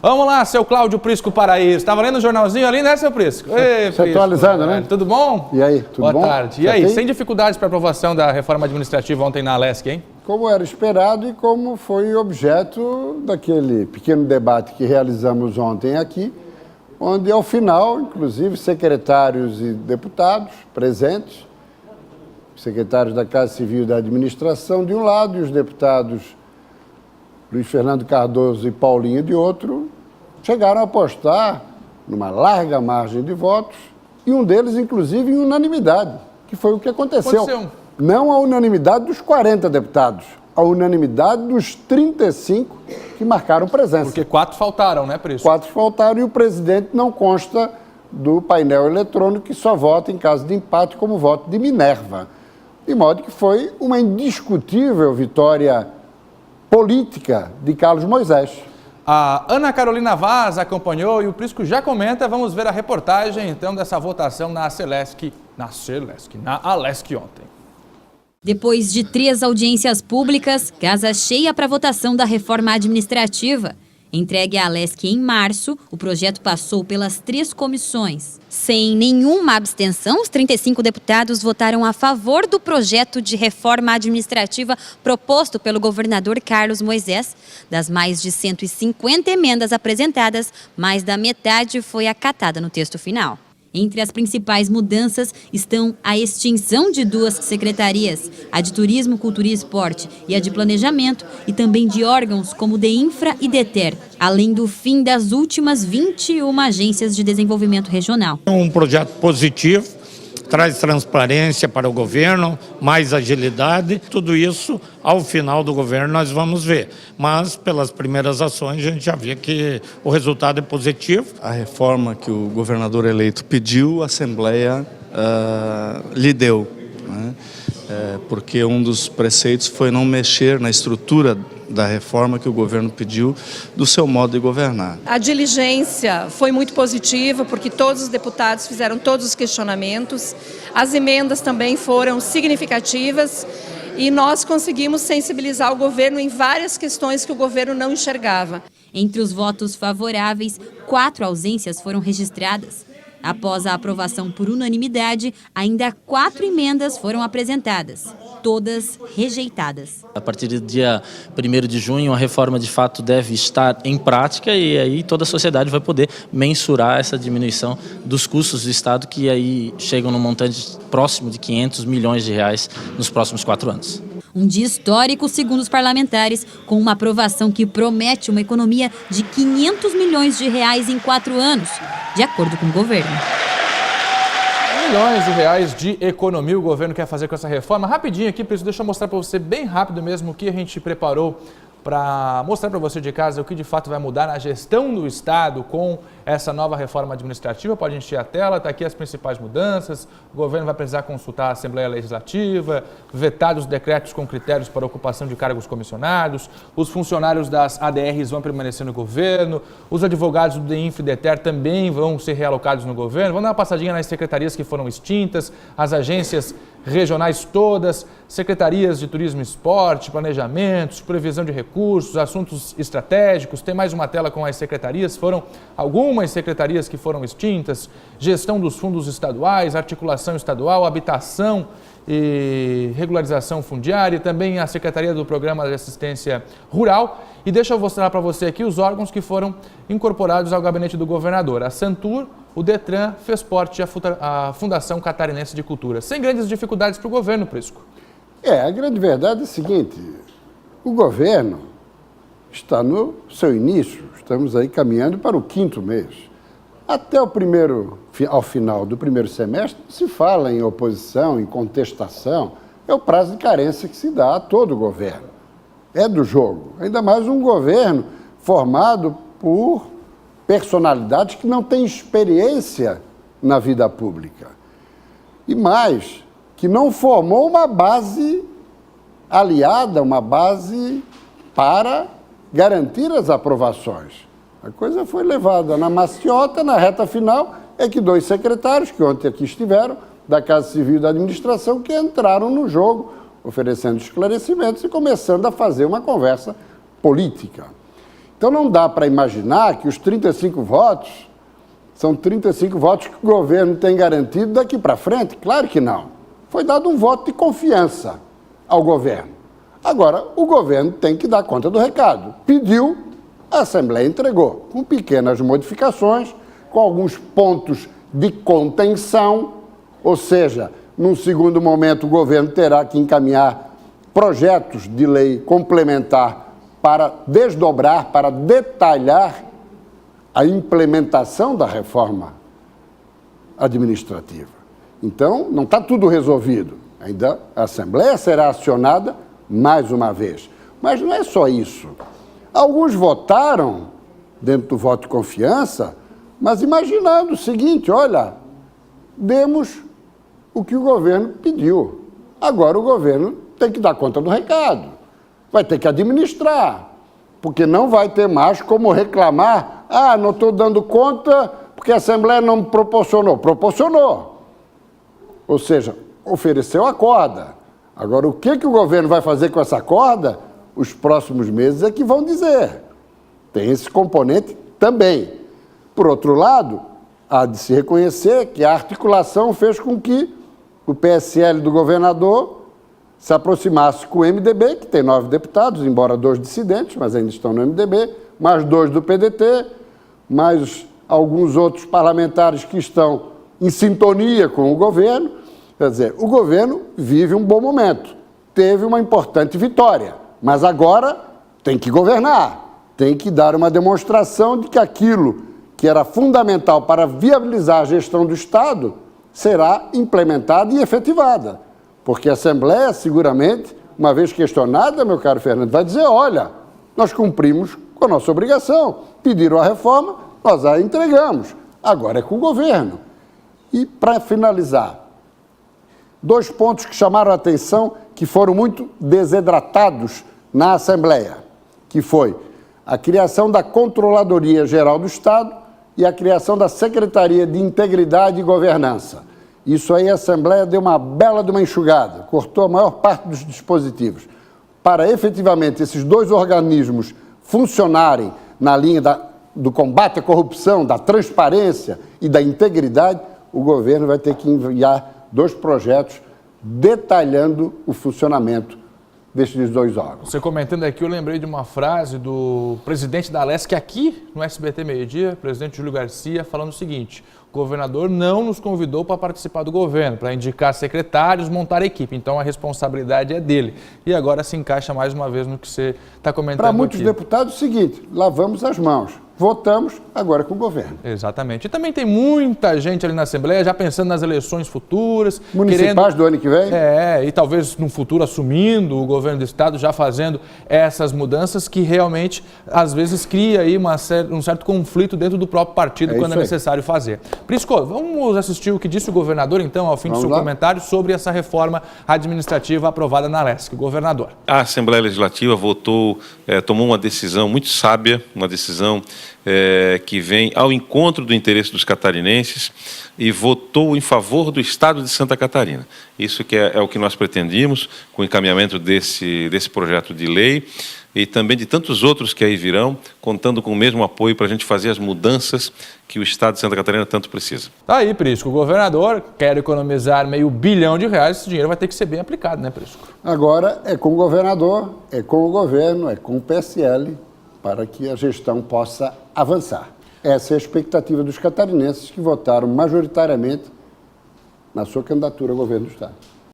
Vamos lá, seu Cláudio Prisco Paraíso. Estava lendo o jornalzinho ali, né, seu Prisco? Ei, Prisco, atualizando, né? Tudo bom? E aí, tudo bom? Boa tarde. E aí, sem dificuldades para aprovação da reforma administrativa ontem na Alesc, hein? Como era esperado e como foi objeto daquele pequeno debate que realizamos ontem aqui, onde, ao final, inclusive, secretários e deputados presentes, secretários da Casa Civil e da Administração de um lado e os deputados Luiz Fernando Cardoso e Paulinho de outro, chegaram a apostar numa larga margem de votos e um deles, inclusive, em unanimidade, que foi o que aconteceu. Não a unanimidade dos 40 deputados, a unanimidade dos 35 que marcaram presença. Porque 4 faltaram, né, Prisco? 4 faltaram e o presidente não consta do painel eletrônico que só vota em caso de empate como voto de Minerva. De modo que foi uma indiscutível vitória política de Carlos Moisés. A Ana Carolina Vaz acompanhou e o Prisco já comenta. Vamos ver a reportagem, então, dessa votação na Alesc ontem. Depois de 3 audiências públicas, casa cheia para votação da reforma administrativa. Entregue à Alesc em março, o projeto passou pelas 3 comissões. Sem nenhuma abstenção, os 35 deputados votaram a favor do projeto de reforma administrativa proposto pelo governador Carlos Moisés. Das mais de 150 emendas apresentadas, mais da metade foi acatada no texto final. Entre as principais mudanças estão a extinção de 2 secretarias, a de Turismo, Cultura e Esporte e a de Planejamento, e também de órgãos como o DEINFRA e DETER, além do fim das últimas 21 agências de desenvolvimento regional. Um projeto positivo, traz transparência para o governo, mais agilidade, tudo isso ao final do governo nós vamos ver. Mas pelas primeiras ações a gente já vê que o resultado é positivo. A reforma que o governador eleito pediu, a Assembleia lhe deu, né? Porque um dos preceitos foi não mexer na estrutura da reforma que o governo pediu, do seu modo de governar. A diligência foi muito positiva, porque todos os deputados fizeram todos os questionamentos, as emendas também foram significativas e nós conseguimos sensibilizar o governo em várias questões que o governo não enxergava. Entre os votos favoráveis, 4 ausências foram registradas. Após a aprovação por unanimidade, ainda 4 emendas foram apresentadas, todas rejeitadas. A partir do dia 1º de junho, a reforma de fato deve estar em prática e aí toda a sociedade vai poder mensurar essa diminuição dos custos do Estado, que aí chegam num montante próximo de 500 milhões de reais nos próximos 4 anos. Um dia histórico, segundo os parlamentares, com uma aprovação que promete uma economia de 500 milhões de reais em 4 anos, de acordo com o governo. Milhões de reais de economia o governo quer fazer com essa reforma. Rapidinho aqui, deixa eu mostrar para você bem rápido mesmo o que a gente preparou para mostrar para você de casa o que de fato vai mudar na gestão do Estado com essa nova reforma administrativa. Pode encher a tela, está aqui as principais mudanças. O governo vai precisar consultar a Assembleia Legislativa, vetados decretos com critérios para ocupação de cargos comissionados, os funcionários das ADRs vão permanecer no governo, os advogados do DEINFRA e DETER também vão ser realocados no governo. Vamos dar uma passadinha nas secretarias que foram extintas, as agências regionais todas, secretarias de Turismo e Esporte, Planejamento, Supervisão de Recursos, Assuntos Estratégicos. Tem mais uma tela com as secretarias, foram algumas secretarias que foram extintas, Gestão dos Fundos Estaduais, Articulação Estadual, Habitação e Regularização Fundiária, e também a Secretaria do Programa de Assistência Rural. E deixa eu mostrar para você aqui os órgãos que foram incorporados ao gabinete do governador. A Santur, o Detran, Fesporte e a Fundação Catarinense de Cultura. Sem grandes dificuldades para o governo, Prisco. A grande verdade é a seguinte: o governo está no seu início, estamos aí caminhando para o 5º mês. Até ao final do 1º semestre, se fala em oposição, em contestação, é o prazo de carência que se dá a todo o governo. É do jogo. Ainda mais um governo formado por personalidades que não têm experiência na vida pública. E mais, que não formou uma base aliada, uma base para garantir as aprovações. A coisa foi levada na maciota, na reta final, é que 2 secretários, que ontem aqui estiveram, da Casa Civil e da Administração, que entraram no jogo, oferecendo esclarecimentos e começando a fazer uma conversa política. Então não dá para imaginar que os 35 votos são 35 votos que o governo tem garantido daqui para frente. Claro que não. Foi dado um voto de confiança ao governo. Agora, o governo tem que dar conta do recado. Pediu, a Assembleia entregou, com pequenas modificações, com alguns pontos de contenção, ou seja, num segundo momento o governo terá que encaminhar projetos de lei complementar para desdobrar, para detalhar a implementação da reforma administrativa. Então, não está tudo resolvido. Ainda a Assembleia será acionada mais uma vez. Mas não é só isso. Alguns votaram dentro do voto de confiança, mas imaginando o seguinte, olha, demos o que o governo pediu. Agora o governo tem que dar conta do recado, vai ter que administrar, porque não vai ter mais como reclamar, não estou dando conta porque a Assembleia não me proporcionou. Proporcionou. Ou seja, ofereceu a corda. Agora, o que o governo vai fazer com essa corda, os próximos meses é que vão dizer. Tem esse componente também. Por outro lado, há de se reconhecer que a articulação fez com que o PSL do governador se aproximasse com o MDB, que tem 9 deputados, embora 2 dissidentes, mas ainda estão no MDB, mais 2 do PDT, mais alguns outros parlamentares que estão em sintonia com o governo. Quer dizer, o governo vive um bom momento, teve uma importante vitória, mas agora tem que governar, tem que dar uma demonstração de que aquilo que era fundamental para viabilizar a gestão do Estado será implementada e efetivada. Porque a Assembleia, seguramente, uma vez questionada, meu caro Fernando, vai dizer, olha, nós cumprimos com a nossa obrigação, pediram a reforma, nós a entregamos, agora é com o governo. E, para finalizar, 2 pontos que chamaram a atenção, que foram muito desidratados na Assembleia, que foi a criação da Controladoria Geral do Estado e a criação da Secretaria de Integridade e Governança. Isso aí a Assembleia deu uma bela de uma enxugada, cortou a maior parte dos dispositivos. Para efetivamente esses 2 organismos funcionarem na linha do combate à corrupção, da transparência e da integridade, o governo vai ter que enviar 2 projetos detalhando o funcionamento destes 2 órgãos. Você comentando aqui, eu lembrei de uma frase do presidente da Alesc aqui no SBT Meio-Dia, presidente Júlio Garcia, falando o seguinte: o governador não nos convidou para participar do governo, para indicar secretários, montar equipe, então a responsabilidade é dele. E agora se encaixa mais uma vez no que você está comentando aqui. Para muitos deputados, é o seguinte, lavamos as mãos. Votamos agora com o governo. Exatamente. E também tem muita gente ali na Assembleia já pensando nas eleições futuras. Municipais do ano que vem? E talvez no futuro assumindo o governo do Estado, já fazendo essas mudanças que realmente, às vezes, cria aí um certo conflito dentro do próprio partido quando é necessário fazer. Prisco, vamos assistir o que disse o governador, então, ao fim do seu comentário sobre essa reforma administrativa aprovada na Alesc. Governador. A Assembleia Legislativa tomou uma decisão muito sábia, uma decisão que vem ao encontro do interesse dos catarinenses e votou em favor do Estado de Santa Catarina. Isso que é o que nós pretendíamos com o encaminhamento desse projeto de lei e também de tantos outros que aí virão, contando com o mesmo apoio para a gente fazer as mudanças que o Estado de Santa Catarina tanto precisa. Tá aí, Prisco. O governador quer economizar R$500 bilhão, esse dinheiro vai ter que ser bem aplicado, né, Prisco? Agora é com o governador, é com o governo, é com o PSL, para que a gestão possa avançar. Essa é a expectativa dos catarinenses que votaram majoritariamente na sua candidatura ao governo do Estado.